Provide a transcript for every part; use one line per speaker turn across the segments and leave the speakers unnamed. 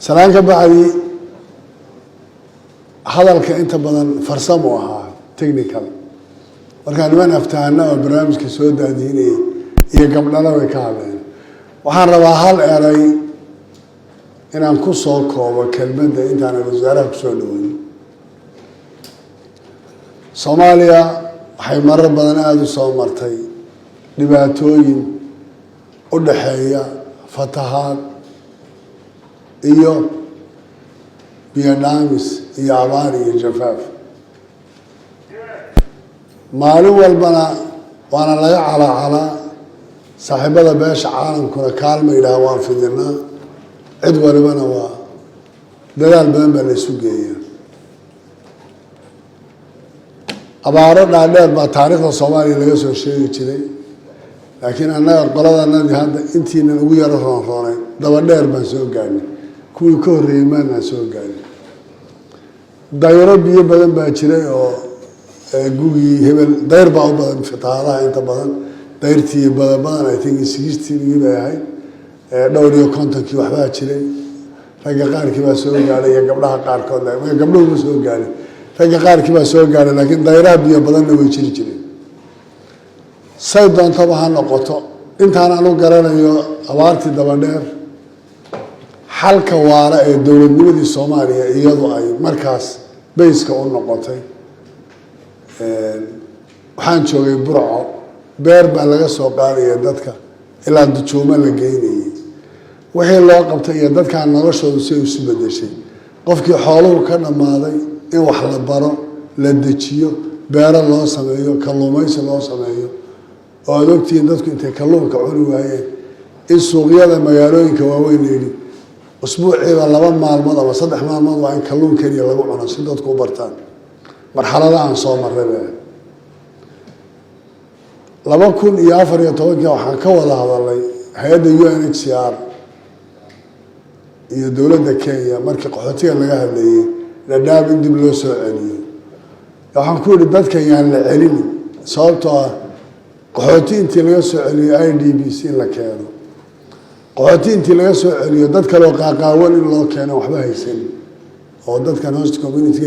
سلام كبعدي هذا أنت بدل فرسموها تكنيكال وكان من أفتحنا وبرامج كسود ديني يقبلنا ويكابين وحنا هل أري إن أنكو صوكو وكلمة أنت أنا الوزارة بسولون Soomaaliya waxay marar badan aad u soo martay dhibaatooyin u dhaxeeya fatahaad iyo biyo dhaamis iyo abaar iyo jafaaf maalin walbana waana laga calacalaa saaxiibada beesha caalamkuna kaalma yidhaha waan fidinaa cid walibana waa dadaal badan baa la isu geeyaa abaaro dhaadheer baa taariikhda Soomaaliya laga soo sheegi jiray laakiin annaga qoladanadii hadda intiina ugu yara roonroonay daba dheer baan soo gaarnay kuwii ka horreeyay maana soo gaarnay dayro biyo badan baa jiray oo gugii hebel dayr baa u badan fatahaadaha inta badan dayrtii badan I think 60 bay ahayd dhowr iyo kontonkii waxbaa jiray ragga qaarkii baa soo gaaray iyo gabdhaha qaarkood gabdhuhu ma soo gaarin ragga qaarkii baa soo gaaray laakiin dayraha biyo badanna way jiri jireen say doontaba ha noqoto intaan aanu garanayo abaartii daba dheer xalka waara ee dowladnimadii Soomaaliya iyadu ay markaas bayska u noqotay waxaan joogay Burco beer baa laga soo qaadaya dadka ilaa dujuuma la geynayay wixii loo qabtay iyo dadkaan noloshoodu si ay isu bedeshay qofkii xooluhu ka dhamaaday in wax la baro la dejiyo beero loo sameeyo kalluumaysi loo sameeyo oo aad ogtiin dadku intay kalluunka cuni waayeen in suuqyada magaalooyinka waaweyn yiri usbuuciiba 2 maalmood ama 3 maalmood waa in kalluun kaliya lagu cuno si dadku u bartaan marxaladahan soo marray 2014 waxaan ka wada hadalay hay'adda UNHCR iyo dawladda Kenya markii qaxootiga laga hadlayay la dhaabin dib loo soo celiyo waxaan ku yiri dadka yaan la celin sababtoo ah qaxooti intii laga soo celiyo IDBC la keeno qaxooti intii laga soo celiyo dad kale oo qaaqaawan in loo keeno waxba haysan oo dadkan host community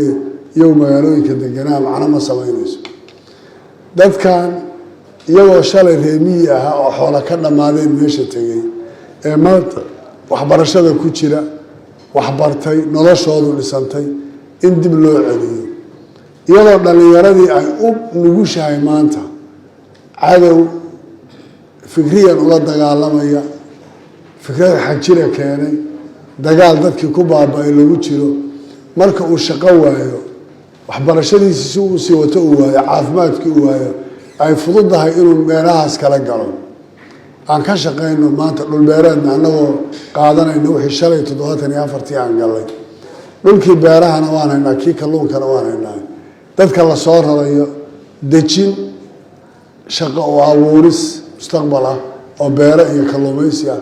iyo magaalooyinka deganaa macna ma sameynayso dadkan iyagoo shalay reemiyi ah oo xoolo ka dhamaadeen meesha tagay ee maanta waxbarashada ku jira wax bartay noloshoodu dhisantay in dib loo celiyo iyadoo dhalinyaradii ay u nugushahay maanta cadow fikriyan ula dagaalamaya fikrada xajira keenay dagaal dadkii ku baaba'ay lagu jiro marka uu shaqo waayo waxbarashadiisa si uu sii wato uu waayo caafimaadkii uu waayo ay fududahay inuu meelahaas kala galo aan ka shaqeyno maanta dhul beereedna anagoo qaadanayno wixii shalay 74 aan galay dhulkii beerahana waan haynaa kii kalluunkana waan haynaa dadka la soo rarayo dejin shaqo oo abuuris mustaqbal ah oo beero iyo kalluumaysi ah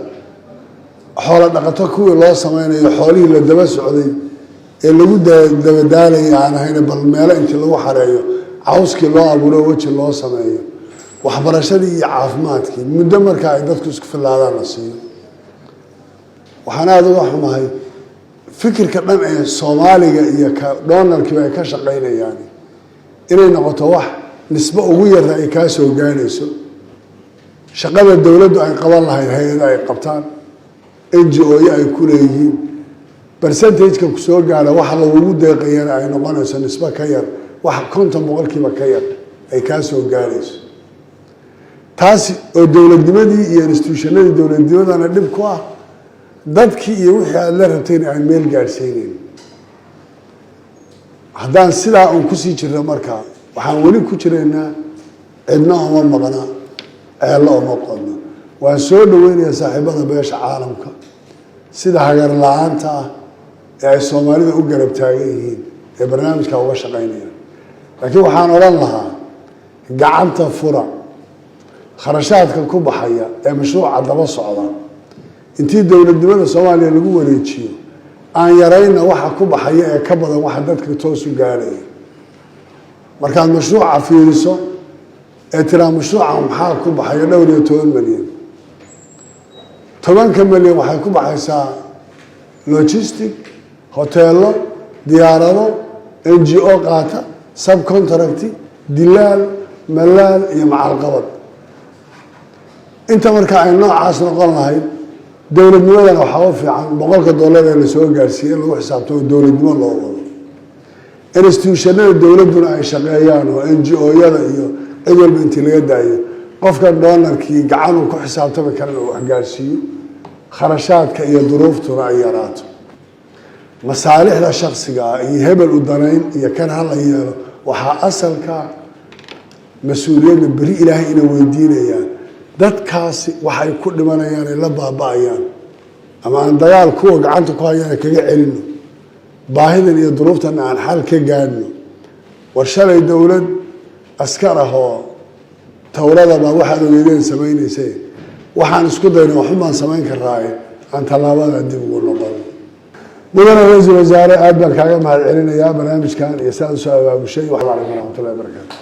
xoolo dhaqato kuwii loo sameynayo xoolihii la daba socday ee lagu dabadaalay aan ahayn bal meelo intii lagu xareeyo cawskii loo abuuro waji loo sameeyo waxbarashadii iyo caafimaadkii muddo marka ay dadku isku filaadaan la siiyo waxaan aad uga xumahay fikirka dhan ee Soomaaliga iyo ka Donaldkii ay ka shaqeynayaan inay noqoto wax nisbo ugu yar ay ka soo gaarayso shaqada dawladdu ay qaban lahayd hay'adaha ay qabtaan NGO ay ku leeyihiin percentage-ka ku soo gaara waxa lagu deeqayana ay noqonayso nisbo ka yar wax 50% ka yar ay ka soo gaarayso taasi oo dawladnimadii iyo institutionadii dawladnimadana dib ku ah dadkii iyo wixii aad la rabteen ay meel gaarsiineen haddaan sidaa uu ku sii jirno markaa waxaan weli ku jireynaa cidna uma maqna ceello uma qodno waan soo dhaweynayaa saaxiibada beesha caalamka sida hagar la'aanta ah ee ay Soomaalida u garab taagan yihiin ee barnaamijka uga shaqeynaya laakiin waxaan oran lahaa gacanta fura kharashaadka ku baxaya ee mashruuca daba socda intii dawladnimada Soomaaliya lagu wareejiyo aan yarayna waxa ku baxaya ee ka badan waxa dadka toos u gaaray markaad mashruuca fiiriso ee tira mashruuca maxaa ku baxaya dhowr iyo 10 milyan 10 milyan waxay ku baxaysaa logistic hoteelo diyaarado NGO qaata subcontract dilaal malaal iyo macalqabad inta marka ay noocaas noqon lahayd dowladnimadana waxaa u fiican $100 ee la soo gaarsiiyay lagu xisaabtamo dowladnimo loo wado institutionada dowladuna ay shaqeeyaan oo NGO-yada iyo cid walba intii laga daayo qofka doonarkii gacan uu ku xisaabtami karo oo wax gaarsiiyo kharashaadka iyo duruuftuna ay yaraato masaalixda shakhsiga iyo hebel u danayn iyo kan hala yeelo waxaa asalka mas'uuliyadda bari ilaahay inay weydiinayaan dadkaasi waxay ku dhimanayaan ay la baaba'ayaan ama aan dagaal kuwa gacanta ku hayaan kaga celino baahidan iyo duruuftan aan xal ka gaadhno war shalay dowlad askar ah oo tawrada baa waxaad ogeydeen samaynaysay waxaan isku daynay waxumaan samayn karaaye aan tallaabada dib ugu noqon mudane ra-iisul wasaare aad baan kaaga mahad celinayaa barnaamijkan iyo sidaad usoo abaabushay waxbaa warahmatullahi wabarakaatu